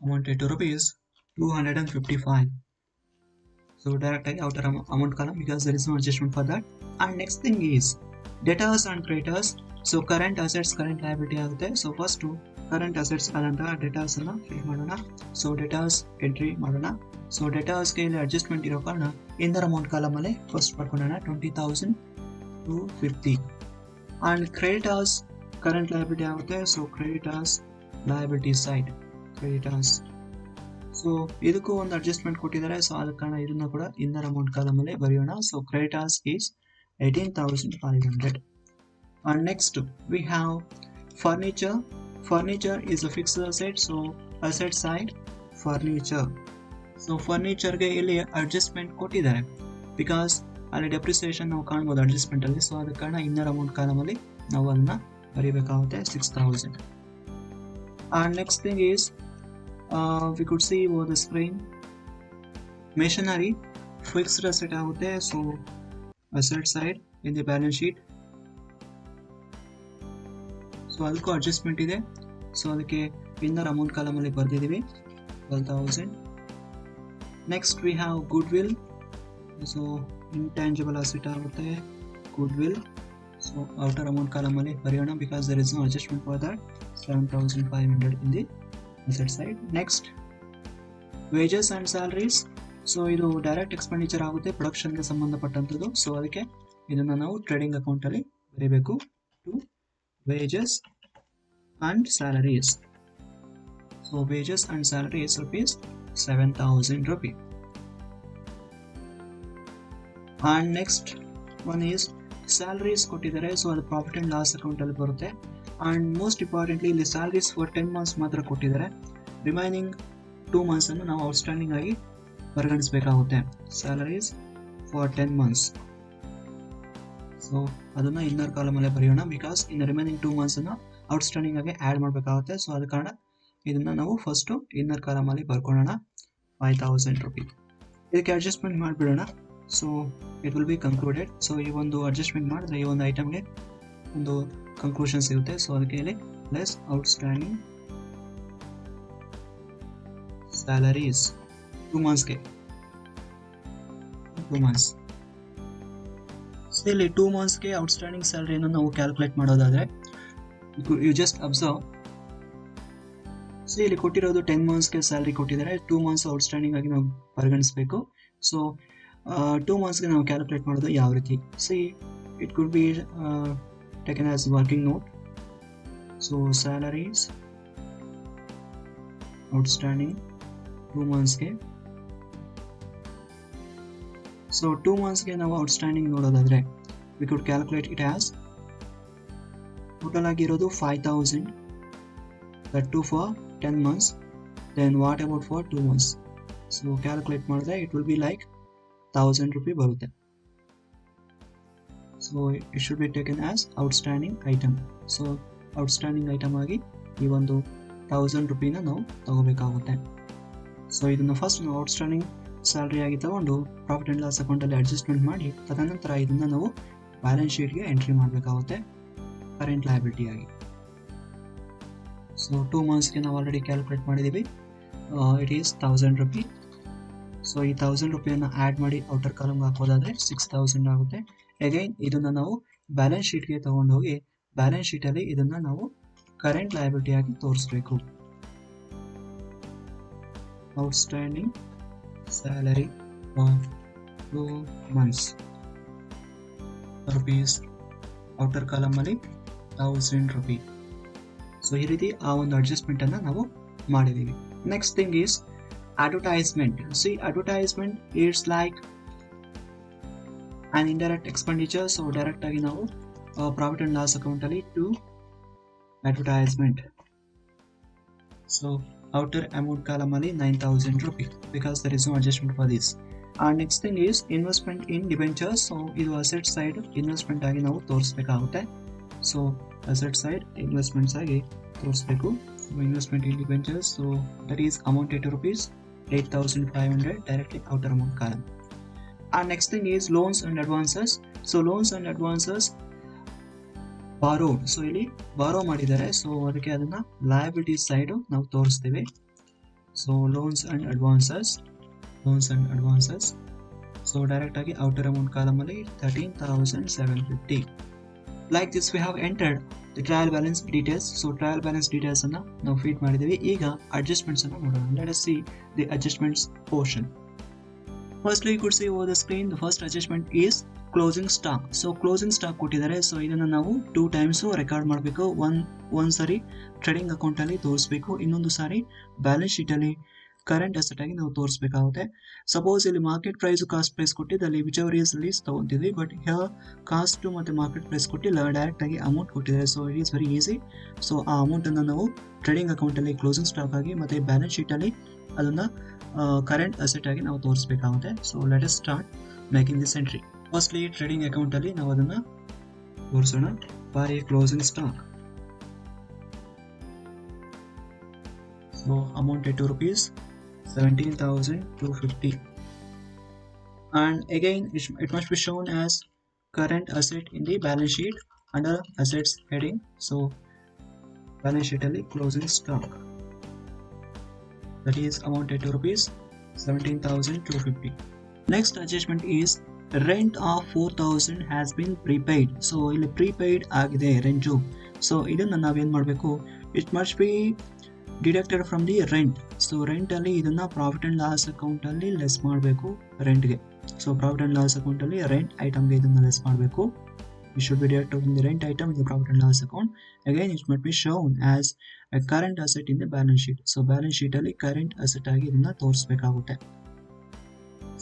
amounted to rupees 255. So direct outer amount column because there is no adjustment for that. And next thing is debtors and creditors. So current assets current liability ಆಗುತ್ತೆ. So first current assets ಆದಂತಹ debtors ಅನ್ನ fill ಮಾಡೋಣ. So debtors entry ಮಾಡೋಣ. So ಡೇಟಾಸ್ಗೆ ಇಲ್ಲಿ adjustment ಇರೋ ಕಾರಣ inner amount column ಅಲ್ಲಿ ಫಸ್ಟ್ ಬರ್ಕೊಳ್ಳೋಣ 20,250. ಅಂಡ್ ಕ್ರೆಡಿಟರ್ಸ್ ಕರೆಂಟ್ ಲಯಬಿಲಿಟಿ ಆಗುತ್ತೆ. So creditors liability side creditors. So ಇದಕ್ಕೂ ಒಂದು ಅಡ್ಜಸ್ಟ್ಮೆಂಟ್ ಕೊಟ್ಟಿದ್ದಾರೆ. ಸೊ ಆದ ಕಾರಣ ಇದನ್ನ ಕೂಡ ಇನ್ನರ್ ಅಮೌಂಟ್ ಕಾಲಮ್ ಅಲ್ಲಿ ಬರೆಯೋಣ. So creditors is 18,500. And next we have furniture. Furniture is a fixed asset. So asset side furniture. So furniture ಗೆ ಇಲ್ಲಿ ಅಡ್ಜಸ್ಟ್ಮೆಂಟ್ ಕೊಟ್ಟಿದ್ದಾರೆ ಬಿಕಾಸ್ ಅಲ್ಲಿ ಡೆಪ್ರಿಸಿಯೇಷನ್ ನಾವು ಕಾಣ್ಬೋದು ಅಡ್ಜಸ್ಟ್ಮೆಂಟ್ ಅಲ್ಲಿ. ಸೊ ಆದ ಕಾರಣ ಇನ್ನರ್ ಅಮೌಂಟ್ ಕಾಲಮ್ ಅಲ್ಲಿ ನಾವು ಅದನ್ನ ಬರೀಬೇಕಾಗುತ್ತೆ 6,000. And next thing is we could see over the screen machinery fixed asset ಆಗುತ್ತೆ. So asset side in the balance sheet. So ಅದಕ್ಕೂ ಅಡ್ಜಸ್ಟ್ಮೆಂಟ್ ಇದೆ. ಸೊ ಅದಕ್ಕೆ ಇನ್ನರ್ ಅಮೌಂಟ್ ಕಾಲಮ್ ಅಲ್ಲಿ ಬರ್ದಿದ್ದೀವಿ 12,000. Next we have goodwill. So intangible asset ಆಗುತ್ತೆ goodwill. So outer amount column ಅಲ್ಲಿ ಬರೆಯೋಣ because there is no adjustment for that 7,500 in the asset side. Next wages and salaries. So ಇದು direct expenditure ಆಗುತ್ತೆ ಪ್ರೊಡಕ್ಷನ್ಗೆ ಸಂಬಂಧಪಟ್ಟಂಥದ್ದು. So ಅದಕ್ಕೆ ಇದನ್ನ ನಾವು trading account ಅಲ್ಲಿ ಬರೀಬೇಕು to wages and salaries. So wages and salaries rupees 7,000 rupees. And next one is salaries ಕೊಟ್ಟಿದ್ದಾರೆ. So ಅದು ಪ್ರಾಫಿಟ್ ಅಂಡ್ ಲಾಸ್ ಅಕೌಂಟ್ ಅಲ್ಲಿ ಬರುತ್ತೆ. ಅಂಡ್ ಮೋಸ್ಟ್ ಇಂಪಾರ್ಟೆಂಟ್ಲಿ ಇಲ್ಲಿ ಸ್ಯಾಲರೀಸ್ ಫಾರ್ 10 months ಮಾತ್ರ ಕೊಟ್ಟಿದ್ದಾರೆ. ರಿಮೈನಿಂಗ್ 2 months ಅನ್ನು ನಾವು ಔಟ್ಸ್ಟ್ಯಾಂಡಿಂಗ್ ಆಗಿ ಪರಿಗಣಿಸಬೇಕಾಗುತ್ತೆ. Salaries for 10 months. ಸೊ ಅದನ್ನು ಇನ್ನರ್ ಕಾಲಮಲ್ಲೇ ಬರೆಯೋಣ, ಬಿಕಾಸ್ ಇನ್ನು ರಿಮೈನಿಂಗ್ 2 ಮಂತ್ಸನ್ನು ಔಟ್ಸ್ಟ್ಯಾಂಡಿಂಗ್ ಆಗಿ ಆ್ಯಡ್ ಮಾಡಬೇಕಾಗುತ್ತೆ. ಸೊ ಅದ ಕಾರಣ ಇದನ್ನು ನಾವು ಫಸ್ಟು ಇನ್ನರ್ ಕಾಲಮಲ್ಲಿ ಬರ್ಕೊಳ್ಳೋಣ 5000 ರುಪಿ. ಇದಕ್ಕೆ ಅಡ್ಜಸ್ಟ್ಮೆಂಟ್ ಮಾಡಿಬಿಡೋಣ. So it will be concluded. So ಈ ಒಂದು ಅಡ್ಜಸ್ಟ್ಮೆಂಟ್ ಮಾಡಿದ್ರೆ ಈ ಒಂದು ಐಟಮ್ಗೆ ಒಂದು ಕನ್ಕ್ಲೂಷನ್ ಸಿಗುತ್ತೆ. ಸೊ ಅದಕ್ಕೆ ಇಲ್ಲಿ less outstanding salaries 2 ಮಂತ್ಸ್ಗೆ 2 months. So ಇಲ್ಲಿ 2 ಮಂತ್ಸ್ಗೆ ಔಟ್ಸ್ಟ್ಯಾಂಡಿಂಗ್ ಸ್ಯಾಲರಿಯನ್ನು ನಾವು ಕ್ಯಾಲ್ಕುಲೇಟ್ ಮಾಡೋದಾದರೆ ಯು ಜಸ್ಟ್ ಅಬ್ಸರ್ವ್. ಸೊ ಇಲ್ಲಿ ಕೊಟ್ಟಿರೋದು 10 ಮಂತ್ಸ್ಗೆ ಸ್ಯಾಲರಿ ಕೊಟ್ಟಿದ್ದಾರೆ, 2 ಮಂತ್ಸ್ ಔಟ್ಸ್ಟ್ಯಾಂಡಿಂಗ್ ಆಗಿ ನಾವು ಪರಿಗಣಿಸಬೇಕು. ಸೊ 2 ಮಂತ್ಸ್ಗೆ ನಾವು ಕ್ಯಾಲ್ಕುಲೇಟ್ ಮಾಡೋದು ಯಾವ ರೀತಿ? See it could be taken as working note. So salaries outstanding 2 ಮಂತ್ಸ್ಗೆ. ಸೊ 2 ಮಂತ್ಸ್ಗೆ ನಾವು ಔಟ್ಸ್ಟ್ಯಾಂಡಿಂಗ್ ನೋಡೋದಾದರೆ we could calculate it as total ಆಗಿರೋದು 5000, that too for 10 months. Then what about for 2 months? So calculate ಮಾಡಿದ್ರೆ it will be like 1000 ರೂಪಾಯಿ ಬರುತ್ತೆ. So it should be taken as outstanding item. So outstanding item ಆಗಿ ಈ ಒಂದು 1000 ರೂಪಾಯಿನ ನಾವು ತಗೋಬೇಕಾಗುತ್ತೆ. ಸೊ ಇದನ್ನು ಫಸ್ಟ್ ನಾವು ಔಟ್ಸ್ಟ್ಯಾಂಡಿಂಗ್ ಸ್ಯಾಲರಿ ಆಗಿ ತಗೊಂಡು ಪ್ರಾಫಿಟ್ ಆ್ಯಂಡ್ ಲಾಸ್ ಅಕೌಂಟಲ್ಲಿ ಅಡ್ಜಸ್ಟ್ಮೆಂಟ್ ಮಾಡಿ ತದನಂತರ ಇದನ್ನು ನಾವು ಬ್ಯಾಲೆನ್ಸ್ ಶೀಟ್ಗೆ ಎಂಟ್ರಿ ಮಾಡಬೇಕಾಗುತ್ತೆ ಕರೆಂಟ್ ಲಯಬಿಲಿಟಿ ಆಗಿ. ಸೊ 2 ಮಂತ್ಸ್ಗೆ ನಾವು ಆಲ್ರೆಡಿ ಕ್ಯಾಲ್ಕುಲೇಟ್ ಮಾಡಿದ್ದೀವಿ. It is 1000 rupee. ಸೊ ಈ 1000 ರೂಪಾಯಿಯನ್ನು ಆ್ಯಡ್ ಮಾಡಿ ಔಟರ್ ಕಾಲಮ್ಗೆ ಹಾಕೋದಾದರೆ 6000 ಆಗುತ್ತೆ. ಅಗೈನ್ ಇದನ್ನು ನಾವು ಬ್ಯಾಲೆನ್ಸ್ ಶೀಟ್ಗೆ ತೊಗೊಂಡೋಗಿ ಬ್ಯಾಲೆನ್ಸ್ ಶೀಟಲ್ಲಿ ಇದನ್ನು ನಾವು ಕರೆಂಟ್ ಲಯಬಿಲಿಟಿ ಆಗಿ ತೋರಿಸ್ಬೇಕು. Outstanding salary of 2 months rupees, outer ಕಾಲಮಲ್ಲಿ 1000 ರೂಪಿ. ಸೊ ಈ ರೀತಿ ಆ ಒಂದು ಅಡ್ಜಸ್ಟ್ಮೆಂಟನ್ನು ನಾವು ಮಾಡಿದ್ದೀವಿ. Next thing is advertisement. See advertisement it's like an indirect expenditure. So direct ಆಗಿ ನಾವು ಪ್ರಾಫಿಟ್ ಆ್ಯಂಡ್ ಲಾಸ್ ಅಕೌಂಟಲ್ಲಿ to advertisement. So outer amount ಕಾಲಮಲ್ಲಿ 9000 rupee, because there is no adjustment for this. And next thing is investment in debentures. So ಇದು asset side investment ಆಗಿ ನಾವು ತೋರಿಸ್ಬೇಕಾಗುತ್ತೆ. So asset side investments ಆಗಿ ತೋರಿಸ್ಬೇಕು. Investment in debentures, so that is amounted to rupees 8500 directly outer amount column. And next thing is loans and advances. So loans and advances borrowed. So ಇಲ್ಲಿ borrow ಮಾಡಿದ್ದಾರೆ, so ಅದಕ್ಕೆ ಅದನ್ನು liability side ನಾವು ತೋರಿಸ್ತೀವಿ. So loans and advances, so direct ಆಗಿ outer amount ಕಾಲಮಲ್ಲಿ 13,750. Like this we have entered the trial balance details. So trial balance details ಅನ್ನು ನಾವು feed ಮಾಡಿದ್ದೀವಿ. ಈಗ adjustments ಅನ್ನು ನೋಡೋಣ. Let us see the adjustments portion. Firstly you could see over the screen the first adjustment is closing stock. So closing stock ಕೊಟ್ಟಿದ್ದಾರೆ. So ಇದನ್ನು ನಾವು 2 times record ಮಾಡಬೇಕು. ಒಂದು ಸಾರಿ ಟ್ರೇಡಿಂಗ್ ಅಕೌಂಟಲ್ಲಿ ತೋರಿಸ್ಬೇಕು, ಇನ್ನೊಂದು ಸಾರಿ ಬ್ಯಾಲೆನ್ಸ್ ಶೀಟಲ್ಲಿ ಕರೆಂಟ್ ಅಸೆಟ್ ಆಗಿ ನಾವು ತೋರಿಸ್ಬೇಕಾಗುತ್ತೆ. ಸಪೋಸ್ ಇಲ್ಲಿ ಮಾರ್ಕೆಟ್ ಪ್ರೈಸು ಕಾಸ್ಟ್ ಪ್ರೈಸ್ ಕೊಟ್ಟಿದ್ದಲ್ಲಿ ವಿಚೆವರ್ ಈಸ್ ಲೀಸ್ ತೊಗೊತಿದ್ವಿ, ಬಟ್ ಹಿಯರ್ ಕಾಸ್ಟು ಮತ್ತು ಮಾರ್ಕೆಟ್ ಪ್ರೈಸ್ ಕೊಟ್ಟಿಲ್ಲ, ಡೈರೆಕ್ಟ್ ಆಗಿ ಅಮೌಂಟ್ ಕೊಟ್ಟಿದ್ದಾರೆ. So it is very easy. So ಆ ಅಮೌಂಟನ್ನು ನಾವು ಟ್ರೇಡಿಂಗ್ ಅಕೌಂಟಲ್ಲಿ ಕ್ಲೋಸಿಂಗ್ ಸ್ಟಾಕ್ ಆಗಿ ಮತ್ತು ಬ್ಯಾಲೆನ್ಸ್ ಶೀಟಲ್ಲಿ ಅದನ್ನು ಕರೆಂಟ್ ಅಸೆಟ್ ಆಗಿ ನಾವು ತೋರಿಸ್ಬೇಕಾಗುತ್ತೆ. So let us start making this entry. Firstly trading ಅಕೌಂಟಲ್ಲಿ ನಾವು ಅದನ್ನು ತೋರಿಸೋಣ for a closing stock. So amounted to rupees 17,250, and again it must be shown as current asset in the balance sheet under assets heading. So balance sheet alli closing stock, that is amounted to rupees 17,250. Next adjustment is rent of 4,000 has been prepaid. So ಇಲ್ಲಿ prepaid ಆಗಿದೆ rent. So ಇದನ್ನು ನಾವೇನು ಮಾಡಬೇಕು, it must be deducted from the rent. So ರೆಂಟಲ್ಲಿ ಇದನ್ನು profit and loss ಅಕೌಂಟಲ್ಲಿ less ಮಾಡಬೇಕು ರೆಂಟ್ಗೆ. ಸೊ ಪ್ರಾಫಿಟ್ ಆ್ಯಂಡ್ ಲಾಸ್ ಅಕೌಂಟಲ್ಲಿ ರೆಂಟ್ ಐಟಮ್ಗೆ ಇದನ್ನು ಲೆಸ್ ಮಾಡಬೇಕು. It should be deducted from the rent item in the profit and loss account. Again it must be shown as a current asset in the balance sheet. So balance ಶೀಟಲ್ಲಿ current asset ಆಗಿ ಇದನ್ನು ತೋರಿಸ್ಬೇಕಾಗುತ್ತೆ.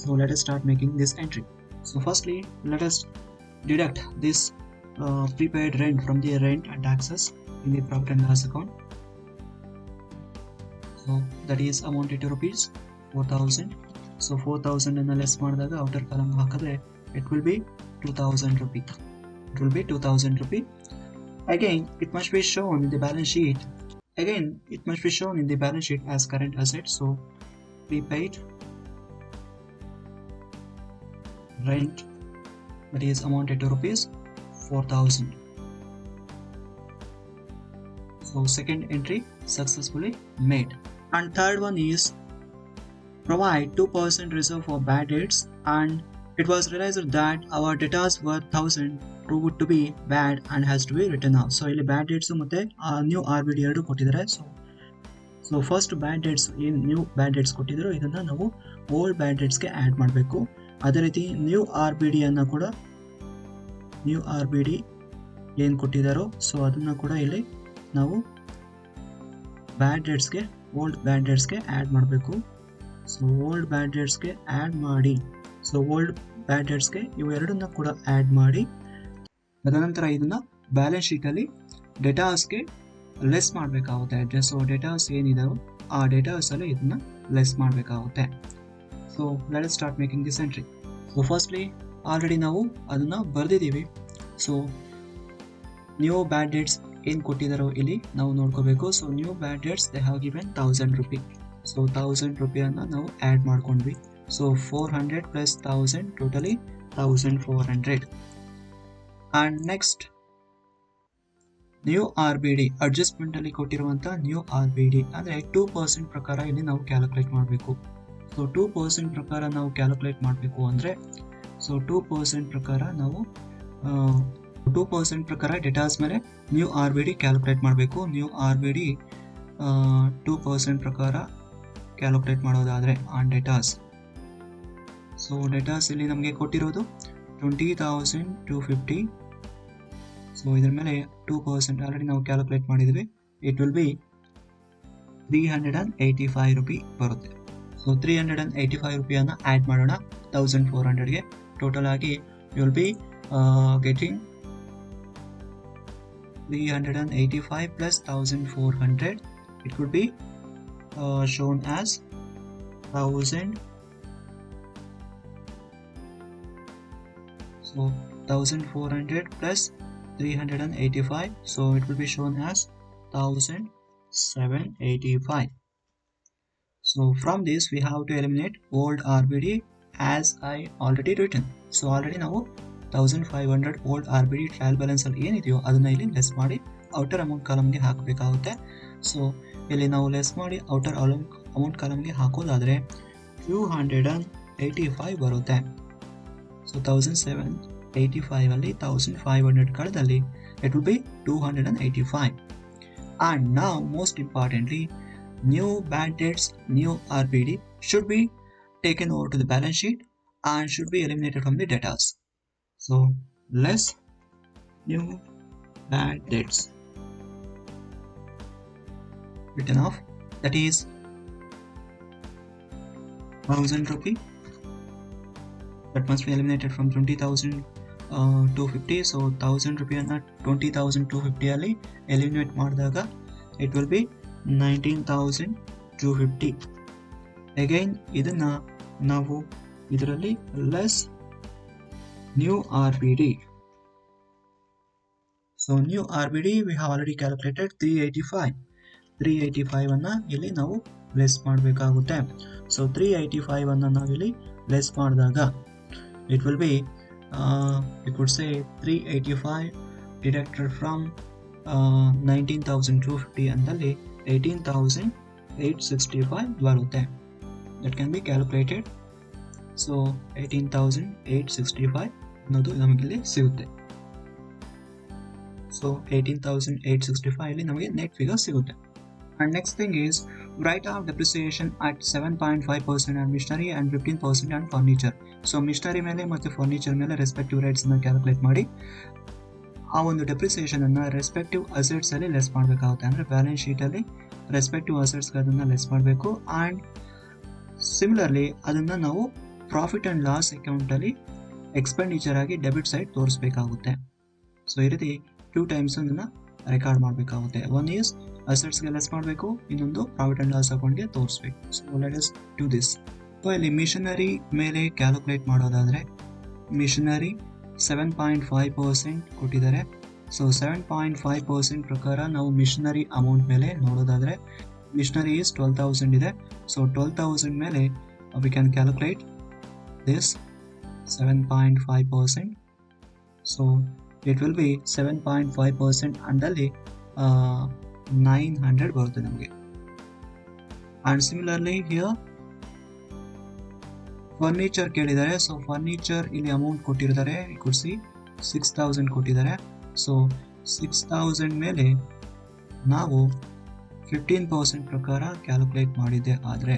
So let us start making this entry. So firstly let us deduct this prepaid rent from the rent and taxes in the profit and loss account. So that is amounted to rupees 4,000. So 4000 less ಮಾಡಿದಾಗ outer column ಹಾಕಿದ್ರೆ it will B 2000 rupee. It will be 2000 rupee. Again, it must be shown in the balance sheet. As current asset. So prepaid rent, that is amounted to rupees 4000. So second entry successfully made. And third one is provide 2% reserve for bad debts, and it was realized that our debtors were 1000 proved to be bad and has to be written off. So ಇಲ್ಲಿ ಬ್ಯಾಡ್ dates ಮತ್ತೆ new RBD ಎರಡು ಕೊಟ್ಟಿದ್ದಾರೆ. So first ಬ್ಯಾಡ್ dates ಏನು new ಬ್ಯಾಡ್ dates ಕೊಟ್ಟಿದ್ರು ಇದನ್ನ ನಾವು old ಬ್ಯಾಡ್ ಡೇಟ್ಸ್ಗೆ add ಮಾಡಬೇಕು. ಅದೇ ರೀತಿ ನ್ಯೂ RBD ಅನ್ನು ಕೂಡ ನ್ಯೂ RBD ಏನು ಕೊಟ್ಟಿದ್ದಾರೋ ಸೊ ಅದನ್ನು ಕೂಡ ಇಲ್ಲಿ ನಾವು ಬ್ಯಾಡ್ ಡೇಟ್ಸ್ಗೆ ಓಲ್ಡ್ ಬ್ಯಾಡ್ ಡೇಟ್ಸ್ಗೆ ಆ್ಯಡ್ ಮಾಡಬೇಕು. ಸೊ ಓಲ್ಡ್ ಬ್ಯಾಡ್ ಡೇಟ್ಸ್ಗೆ ಆ್ಯಡ್ ಮಾಡಿ, ಸೊ ಓಲ್ಡ್ ಬ್ಯಾಡ್ ಡೇಟ್ಸ್ಗೆ ಇವೆರಡನ್ನ ಕೂಡ ಆ್ಯಡ್ ಮಾಡಿ ತದನಂತರ ಇದನ್ನ ಬ್ಯಾಲೆನ್ಸ್ ಶೀಟಲ್ಲಿ ಡೇಟಾಸ್ಗೆ ಲೆಸ್ ಮಾಡಬೇಕಾಗುತ್ತೆ. ಸೊ ಡೇಟಾಸ್ ಏನಿದಾವೆ ಆ ಡೇಟಾಸಲ್ಲಿ ಇದನ್ನ ಲೆಸ್ ಮಾಡಬೇಕಾಗುತ್ತೆ. So let us start making this entry. So firstly already ನಾವು ಅದನ್ನು ಬರೆದಿದ್ದೀವಿ. ಸೊ ನ್ಯೂ ಬ್ಯಾಡ್ ಡೇಟ್ಸ್ ಏನು ಕೊಟ್ಟಿದ್ದಾರೋ ಇಲ್ಲಿ ನಾವು ನೋಡ್ಕೋಬೇಕು. So new bad dates they have given 1000 rupee. So 1000 rupeeಯನ್ನು ನಾವು ಆ್ಯಡ್ ಮಾಡ್ಕೊಂಡ್ವಿ. So 400 plus 1000 totally 1400. And next new RBD ಅಡ್ಜಸ್ಟ್ಮೆಂಟಲ್ಲಿ ಕೊಟ್ಟಿರುವಂಥ ನ್ಯೂ RBD ಅಂದರೆ 2% ಪ್ರಕಾರ ಇಲ್ಲಿ ನಾವು ಕ್ಯಾಲ್ಕುಲೇಟ್ ಮಾಡಬೇಕು. ಸೊ 2% ಪ್ರಕಾರ ನಾವು ಕ್ಯಾಲ್ಕುಲೇಟ್ ಮಾಡಬೇಕು ಅಂದರೆ ಸೊ 2% ಪ್ರಕಾರ ನಾವು 2% ಪ್ರಕಾರ ಡೇಟಾಸ್ ಮೇಲೆ ನ್ಯೂ RBD ಕ್ಯಾಲ್ಕುಲೇಟ್ ಮಾಡಬೇಕು. ನ್ಯೂ RBD 2% ಪ್ರಕಾರ ಕ್ಯಾಲ್ಕುಲೇಟ್ ಮಾಡೋದಾದರೆ ಆನ್ ಡೇಟಾಸ್. ಸೊ ಡೇಟಾಸ್ ಇಲ್ಲಿ ನಮಗೆ ಕೊಟ್ಟಿರೋದು 20,250. ಸೊ ಇದ್ರ ಮೇಲೆ 2% ಆಲ್ರೆಡಿ ನಾವು ಕ್ಯಾಲ್ಕುಲೇಟ್ ಮಾಡಿದ್ವಿ. ಇಟ್ ವಿಲ್ ಬಿ 385 rupee ಬರುತ್ತೆ. ಸೊ 385 rupeeಯನ್ನು ಆ್ಯಡ್ ಮಾಡೋಣ 1400ಗೆ. ಟೋಟಲ್ ಆಗಿ you will be getting 385 plus 1400. It would be shown as 1000. So 1400 plus 385. So it will be shown as 1785. So from this we have to eliminate old RBD as I already written. So already now 1500 old RBD trial balance ಅಲ್ಲಿ ಏನಿದೆಯೋ ಅದನ್ನ ಇಲ್ಲಿ less ಮಾಡಿ outer amount ಕಾಲಮ್ಗೆ ಹಾಕಬೇಕಾಗುತ್ತೆ. So ಇಲ್ಲಿ ನಾವು less ಮಾಡಿ outer amount ಕಾಲಮ್ಗೆ ಹಾಕೋದಾದ್ರೆ 285 ಬರುತ್ತೆ. ಸೊ 1785 ಅಲ್ಲಿ 1500 ಕಳೆದಲ್ಲಿ it will be 285. And now most importantly, new bad debts, new RBD should be taken over to the balance sheet and should be eliminated from the debtors. So less new bad debts written off, that is 1000 rupee, that must be eliminated from 20,250. So 1000 rupee ಅನ್ನ 20,250 ಅಲ್ಲಿ eliminate ಮಾಡಿದಾಗ it will B 19,250. Again ಇದನ್ನ ನಾವು ಇದರಲ್ಲಿ less new RBD. So new RBD we have already calculated 385. 385 ಅನ್ನ ಇಲ್ಲಿ ನಾವು less ಮಾಡಬೇಕಾಗುತ್ತೆ. ಸೊ 385 ಅನ್ನ ನಾವು ಇಲ್ಲಿ ಲೆಸ್ ಮಾಡಿದಾಗ it will B you could say 385 deducted from 19,250 ಅಂದಲ್ಲಿ 18,865 ಬರುತ್ತೆ. that can be calculated. So 18,865 ಅನ್ನೋದು ನಮಗಿಲ್ಲಿ ಸಿಗುತ್ತೆ. ಸೊ 18,865 ಇಲ್ಲಿ ನಮಗೆ ನೆಟ್ ಫಿಗರ್ ಸಿಗುತ್ತೆ. And next thing is write off depreciation at 7.5% on machinery and 15% on furniture. So machinery ಮೇಲೆ ಮತ್ತು furniture ಮೇಲೆ ರೆಸ್ಪೆಕ್ಟಿವ್ ರೇಟ್ಸ್ ಅನ್ನು ಕ್ಯಾಲ್ಕುಲೇಟ್ ಮಾಡಿ ಆ ಒಂದು ಡೆಪ್ರಿಸಿಯೇಷನ್ ಅನ್ನ ರೆಸ್ಪೆಕ್ಟಿವ್ ಅಸೆಟ್ಸ್ ಅಲ್ಲಿ ಲೆಸ್ ಮಾಡಬೇಕಾಗುತ್ತೆ. ಅಂದ್ರೆ ಬ್ಯಾಲೆನ್ಸ್ ಶೀಟ್ ಅಲ್ಲಿ ರೆಸ್ಪೆಕ್ಟಿವ್ ಅಸೆಟ್ಸ್ ಅದನ್ನ ಲೆಸ್ ಮಾಡಬೇಕು. ಅಂಡ್ ಸಿಮಿಲರ್ಲಿ ಅದನ್ನ ನಾವು ಪ್ರಾಫಿಟ್ ಅಂಡ್ ಲಾಸ್ ಅಕೌಂಟ್ ಅಲ್ಲಿ ಎಕ್ಸ್ಪೆಂಡಿಚರ್ ಆಗಿ ಡೆಬಿಟ್ ಸೈಡ್ ತೋರಿಸಬೇಕಾಗುತ್ತೆ. ಸೊ ಈ ರೀತಿ 2 ಟೈಮ್ಸ್ ಅದನ್ನ ರೆಕಾರ್ಡ್ ಮಾಡಬೇಕಾಗುತ್ತೆ. ಒನ್ ಈಸ್ ಅಸೆಟ್ಸ್ಗೆ ಲೆಸ್ ಮಾಡಬೇಕು, ಇನ್ನೊಂದು ಪ್ರಾಫಿಟ್ ಅಂಡ್ ಲಾಸ್ ಅಕೌಂಟ್ಗೆ ತೋರಿಸ್ಬೇಕು. So let us do this. So ಇಲ್ಲಿ ಮಿಷನರಿ ಮೇಲೆ ಕ್ಯಾಲ್ಕುಲೇಟ್ ಮಾಡೋದಾದರೆ ಮಿಷನರಿ 7.5% ಕೊಟ್ಟಿದ್ದಾರೆ. ಸೊ 7.5% ಪ್ರಕಾರ ನಾವು ಮಿಷನರಿ ಅಮೌಂಟ್ ಮೇಲೆ ನೋಡೋದಾದರೆ ಮಿಷನರಿ ಈಸ್ 12,000 ಇದೆ. ಸೊ 12,000 ಮೇಲೆ we can calculate this 7.5%. So it will B 7.5% ಅಂದಲ್ಲಿ 900 ಬರುತ್ತೆ ನಮಗೆ. ಆ್ಯಂಡ್ ಸಿಮಿಲರ್ಲಿ ಹಿಯರ್ ಫರ್ನಿಚರ್ ಕೇಳಿದ್ದಾರೆ. ಸೊ ಫರ್ನಿಚರ್ ಇಲ್ಲಿ ಅಮೌಂಟ್ ಕೊಟ್ಟಿರ್ತಾರೆ, ಕುಡಿಸಿ 6,000 ಕೊಟ್ಟಿದ್ದಾರೆ. ಸೊ 6,000 ಮೇಲೆ ನಾವು 15% ಪ್ರಕಾರ ಕ್ಯಾಲ್ಕುಲೇಟ್ ಮಾಡಿದ್ದೆ ಆದರೆ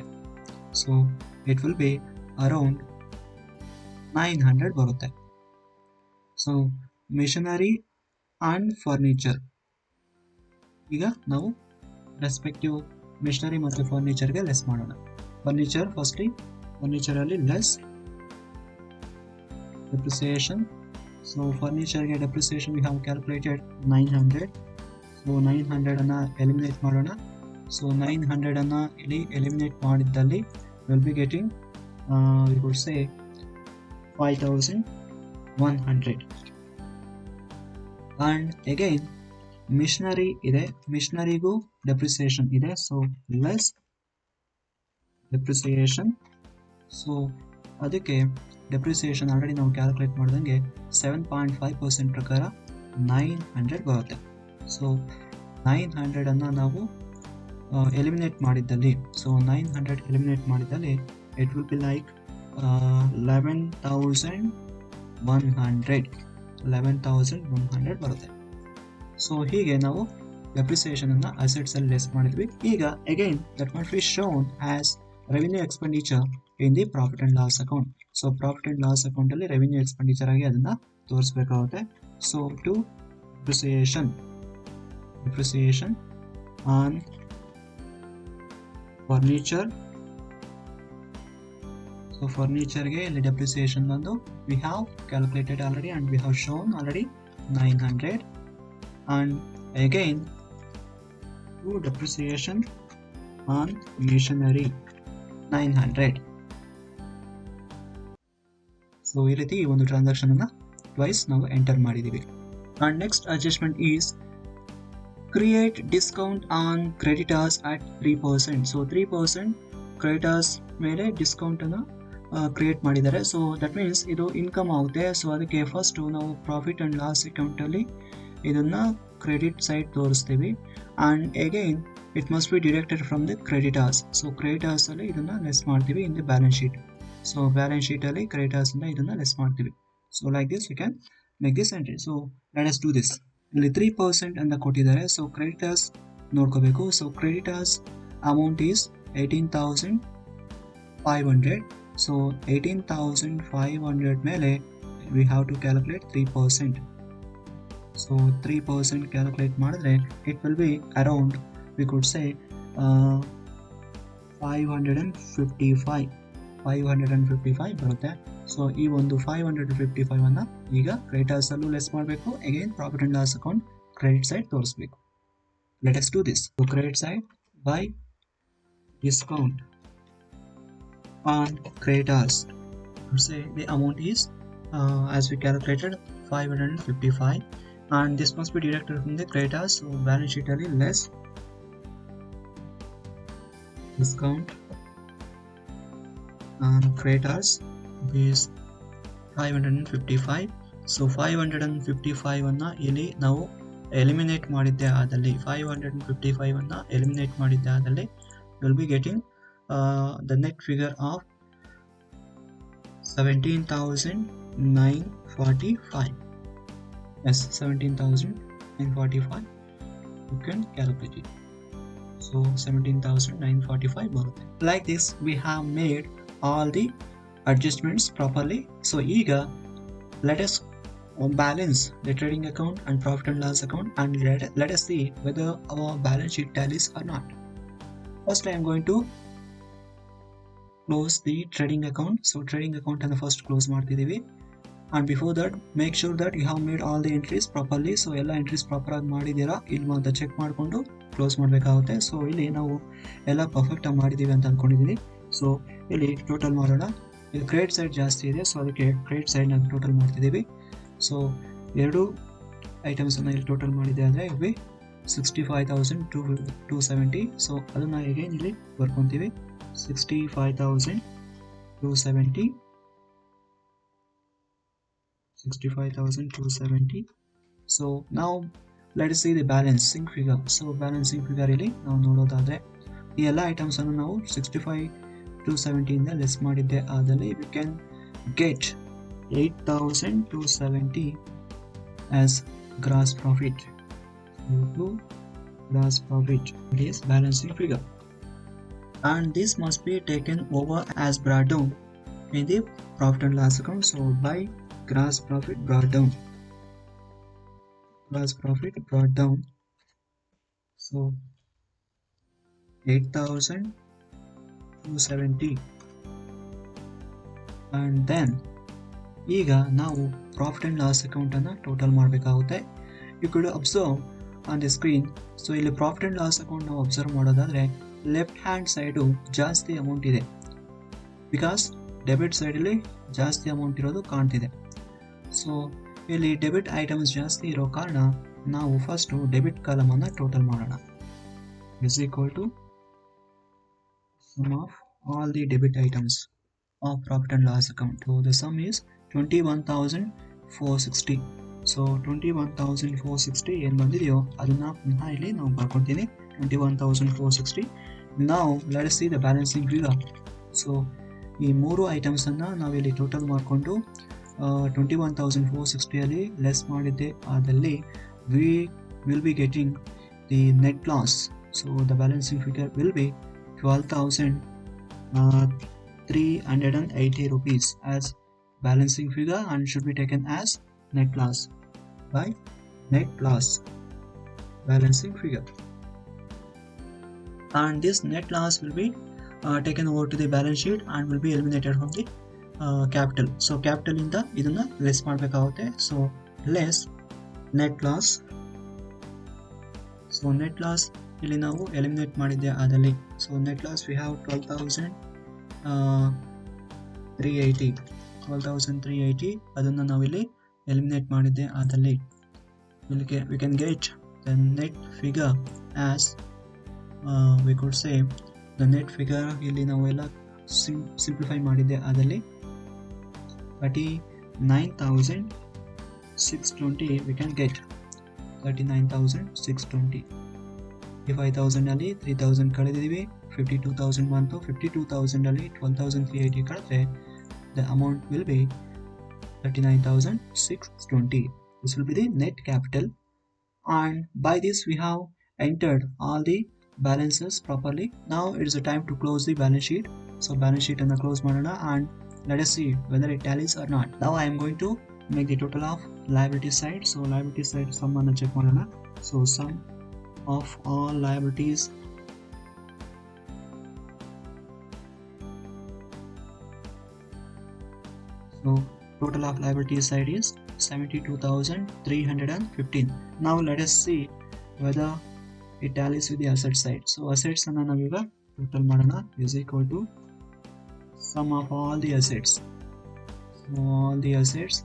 so it will be around 900 ಬರುತ್ತೆ. ಸೊ ಮಿಷನರಿ ಆ್ಯಂಡ್ ಫರ್ನಿಚರ್, ಈಗ ನಾವು ರೆಸ್ಪೆಕ್ಟಿವ್ ಮಿಷನರಿ ಮತ್ತು ಫರ್ನಿಚರ್ಗೆ ಲೆಸ್ ಮಾಡೋಣ. ಫರ್ನಿಚರ್ ಫಸ್ಟ್ಲಿ, ಫರ್ನಿಚರಲ್ಲಿ ಲೆಸ್ ಡೆಪ್ರಿಸಿಯೇಷನ್. ಸೊ ಫರ್ನಿಚರ್ಗೆ depreciation we have calculated 900. So 900 ಅನ್ನು ಎಲಿಮಿನೇಟ್ ಮಾಡೋಣ. ಸೊ 900 ಅನ್ನು ಇಲ್ಲಿ ಎಲಿಮಿನೇಟ್ ಮಾಡಿದ್ದಲ್ಲಿ will be getting we could say 5,100. And again machinery ಇದೆ, ಮಿಷನರಿಗೂ ಡೆಪ್ರಿಸಿಯೇಷನ್ ಇದೆ. So less depreciation. ಸೊ ಅದಕ್ಕೆ ಡೆಪ್ರಿಸಿಯೇಷನ್ ಆಲ್ರೆಡಿ ನಾವು ಕ್ಯಾಲ್ಕುಲೇಟ್ ಮಾಡಿದಂಗೆ 7.5% ಪ್ರಕಾರ 900 ಬರುತ್ತೆ. ಸೊ 900 ಅನ್ನು ನಾವು ಎಲಿಮಿನೇಟ್ ಮಾಡಿದ್ದಲ್ಲಿ, ಸೊ 900 ಎಲಿಮಿನೇಟ್ ಮಾಡಿದ್ದಲ್ಲಿ ಇಟ್ ವಿಲ್ ಬಿ ಲೈಕ್ 11,100 ಬರುತ್ತೆ. ಸೊ ಹೀಗೆ ನಾವು ಡೆಪ್ರಿಸಿಯೇಷನ್ ಅನ್ನು ಅಸೆಟ್ಸ್ ಅಲ್ಲಿ ಲೆಸ್ ಮಾಡಿದ್ವಿ. ಈಗ again that must be shown as revenue expenditure in the profit and loss account. So profit and loss account ಅಲ್ಲಿ ರೆವಿನ್ಯೂ ಎಕ್ಸ್ಪೆಂಡಿಚರ್ ಆಗಿ ಅದನ್ನ ತೋರಿಸಬೇಕಾಗುತ್ತೆ. So to depreciation on furniture. So ಫರ್ನಿಚರ್ಗೆ ಇಲ್ಲಿ ಡೆಪ್ರಿಸಿಯೇಷನ್ ಬಂದು we have calculated already and we have shown already 900. and again to depreciation on machinery 900. So ಈ ರೀತಿ ಈ ಒಂದು ಟ್ರಾನ್ಸಾಕ್ಷನ್ ಅನ್ನ ಟ್ವೈಸ್ ನಾವು ಎಂಟರ್ ಮಾಡಿದೀವಿ. and next adjustment is create discount on creditors at 3%. So 3% creditors ಮೇಲೆ discount ಅನ್ನ create ಮಾಡಿದ್ದಾರೆ. ಸೊ ದಟ್ ಮೀನ್ಸ್ ಇದು ಇನ್ಕಮ್ ಆಗುತ್ತೆ. ಸೊ ಅದಕ್ಕೆ ಫಸ್ಟ್ ನಾವು ಪ್ರಾಫಿಟ್ ಅಂಡ್ ಲಾಸ್ ಅಕೌಂಟ್ ಅಲ್ಲಿ ಇದನ್ನ ಕ್ರೆಡಿಟ್ ಸೈಡ್ ತೋರಿಸ್ತೀವಿ. And again it must be deducted from the creditors. So creditors ಅಲ್ಲಿ ಇದನ್ನ ಲೆಸ್ ಮಾಡ್ತೀವಿ ಇನ್ the balance sheet. So balance sheet ಅಲ್ಲಿ ಕ್ರೆಡಿಟರ್ಸ್ ಇಂದ ಇದನ್ನ ಲೆಸ್ ಮಾಡ್ತೀವಿ. So like this we can make this entry. So let us do this. ಇಲ್ಲಿ 3% ಅಂತ ಕೊಟ್ಟಿದ್ದಾರೆ. ಸೊ ಕ್ರೆಡಿಟರ್ಸ್ ನೋಡ್ಕೋಬೇಕು. So creditors amount is 18,500. So 18,500 ಮೇಲೆ we have to calculate 3%. So 3% calculate ಮಾಡಿದ್ರೆ it will be around we could say 555 ಬರುತ್ತೆ. So ಈ ಒಂದು 555 ಅನ್ನ ಈಗ ಕ್ರೆಡಿಟರ್ಸ್ ಅಲ್ಲೂ ಲೆಸ್ ಮಾಡಬೇಕು. Again profit and loss account credit side ತೋರಿಸಬೇಕು. Let us do this. So credit side by discount on creditors. Say the amount is as we calculated 555 and this must be deducted from the creditors. So balance sheet ali less discount on creditors is 555. So 555 ಅನ್ನ ಇಲ್ಲಿ ನಾವು eliminate ಮಾಡಿದ್ದೆ ಆದಲ್ಲಿ 555 ಅನ್ನ eliminate ಮಾಡಿದ್ದೆ ಆದಲ್ಲಿ will be getting the net figure of 17,945. Yes, 17,945. You can calculate it. So 17,945 ಬರುತ್ತೆ. Like this we have made all the adjustments properly. So ಈಗ let us balance the trading account and profit and loss account and let us see whether our balance sheet tallies or not. First I am going to close the trading account. So trading account and the first close ಮಾಡ್ತಿದ್ದೀವಿ. and before that make sure that you have made all the entries properly. so ಎಲ್ಲ entries proper ಆಗಿ ಮಾಡಿದ್ದೀರಾ ಇಲ್ವಾ ಅಂತ check ಮಾಡಿಕೊಂಡು close ಮಾಡಬೇಕಾಗುತ್ತೆ. So ಇಲ್ಲಿ ನಾವು ಎಲ್ಲ ಪರ್ಫೆಕ್ಟ್ ಆಗಿ ಮಾಡಿದ್ದೀವಿ ಅಂತ ಅಂದ್ಕೊಂಡಿದ್ದೀವಿ. ಸೊ ಇಲ್ಲಿ ಟೋಟಲ್ ಮಾಡೋಣ. ಇಲ್ಲಿ ಕ್ರೆಡಿಟ್ ಸೈಡ್ ಜಾಸ್ತಿ ಇದೆ, ಸೊ ಅದಕ್ಕೆ ಕ್ರೆಡಿಟ್ ಸೈಡ್ನ ಟೋಟಲ್ ಮಾಡ್ತಿದ್ದೀವಿ. ಸೊ ಎರಡು ಐಟಮ್ಸನ್ನು ಇಲ್ಲಿ ಟೋಟಲ್ ಮಾಡಿದೆ ಅಂದರೆ ಇವಿ 65,270. ಸೊ ಅದನ್ನು ಹೇಗೆ ಇಲ್ಲಿ ಬರ್ಕೊತೀವಿ, 65,270. 65,270. So now let us see the balancing figure. So balancing figure ಇಲ್ಲಿ ನಾವು ನೋಡೋದಾದ್ರೆ ಈ ಎಲ್ಲ ಐಟಮ್ಸ್ ಅನ್ನು ನಾವು 65,270 ಇಂದ ಲೆಸ್ ಮಾಡಿದ್ದೆ ಆದಲ್ಲಿ we can get 8,270 as gross profit. So gross profit is balancing figure, and this must be taken over as brought down in the profit and loss account. So by gross profit brought down, gross profit brought down. So 8,270, and then ಈಗ ನಾವು profit and loss account ಅನ್ನು total ಮಾಡಬೇಕಾಗುತ್ತೆ. You could observe on the screen. So ಇಲ್ಲಿ profit and loss account ನಾವು observe ಮಾಡೋದಾದ್ರೆ left hand side ಜಾಸ್ತಿ amount ಇದೆ, because debit ಸೈಡಲ್ಲಿ ಜಾಸ್ತಿ ಅಮೌಂಟ್ ಇರೋದು ಕಾಣ್ತಿದೆ. ಸೊ ಇಲ್ಲಿ ಡೆಬಿಟ್ ಐಟಮ್ಸ್ ಜಾಸ್ತಿ ಇರೋ ಕಾರಣ ನಾವು ಫಸ್ಟು ಡೆಬಿಟ್ ಕಾಲಮನ್ನು ಟೋಟಲ್ ಮಾಡೋಣ. Is equal to sum of all the debit items of profit and loss account. So the sum is 21,460. So 21,460 ಏನು ಬಂದಿದೆಯೋ ಅದನ್ನು ಪುನಃ ಇಲ್ಲಿ ನಾವು ಬರ್ಕೊತೀನಿ, 21,460. Now let us see the balancing figure. So ಈ ಮೂರು ಐಟಮ್ಸನ್ನು ನಾವಿಲ್ಲಿ ಟೋಟಲ್ ಮಾಡಿಕೊಂಡು 21,460 ಅಲ್ಲಿ ಲೆಸ್ ಮಾಡಿದ್ದೆ ಆದಲ್ಲಿ we will be getting the net loss. So the balancing figure will be 12,380 rupees as balancing figure, and should be taken as net loss by net loss balancing figure. And this net loss will be taken over to the balance sheet and will be eliminated from the capital. So capital ಇಂದ ಇದನ್ನ less ಮಾಡಬೇಕಾಗುತ್ತೆ. So less net loss. So net loss ಇಲ್ಲಿ ನಾವು eliminate ಮಾಡಿದ್ದೆ ಆದಲ್ಲಿ, so net loss we have 12,380. ಅದನ್ನು ನಾವಿಲ್ಲಿ eliminate ಮಾಡಿದ್ದೆ ಆದಲ್ಲಿ ಇಲ್ಲಿಗೆ we can get the net figure as we could say the net figure. ಇಲ್ಲಿ ನಾವು ಎಲ್ಲ ಸಿಂಪ್ಲಿಫೈ ಮಾಡಿದ್ದೆ ಆದಲ್ಲಿ 39,620 we can get. 39,620. ಈ 5,000 ಅಲ್ಲಿ 3,000 ಕಳೆದಿದ್ದೀವಿ, 52,000 ಬಂತು. 52,000 ಅಲ್ಲಿ 12,380 ಕಳೆದ್ರೆ the amount will be 39,620. This will be the net capital, and by this we have entered all the balances properly. Now it is the time to close the balance sheet. So balance sheet ಅನ್ನು close ಮಾಡೋಣ, and let us see whether it tallies or not. Now I am going to make the total of liability side. So liability side sum ಅನ್ನು check ಮಾಡೋಣ. So sum of all liabilities. So total of liability side is 72,315. Now let us see whether it tallies with the asset side. So assets ಅನ್ನು ನಾವೀಗ total ಮಾಡೋಣ. is equal to sum of all the assets. So all the assets,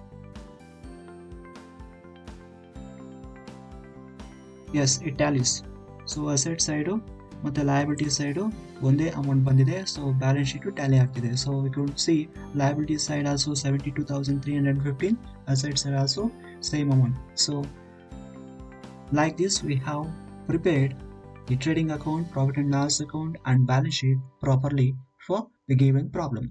yes, it tallies. So asset side ಮತ್ತೆ liability side ಒಂದೇ amount ಬಂದಿದೆ. So balance sheet Tally ಆಗ್ತಿದೆ. So we could see liability side also 72,315, asset side also same amount. So like this we have prepared the trading account, profit and loss account and balance sheet properly for the given problem.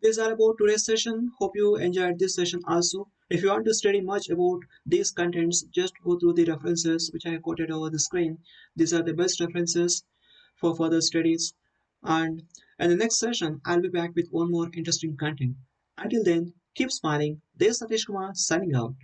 These are about today's session. Hope you enjoyed this session also. If you want to study much about these contents, just go through the references which I quoted over the screen. These are the best references for further studies. And in the next session, I'll be back with one more interesting content. Until then, keep smiling. This is Satish Kumar signing out.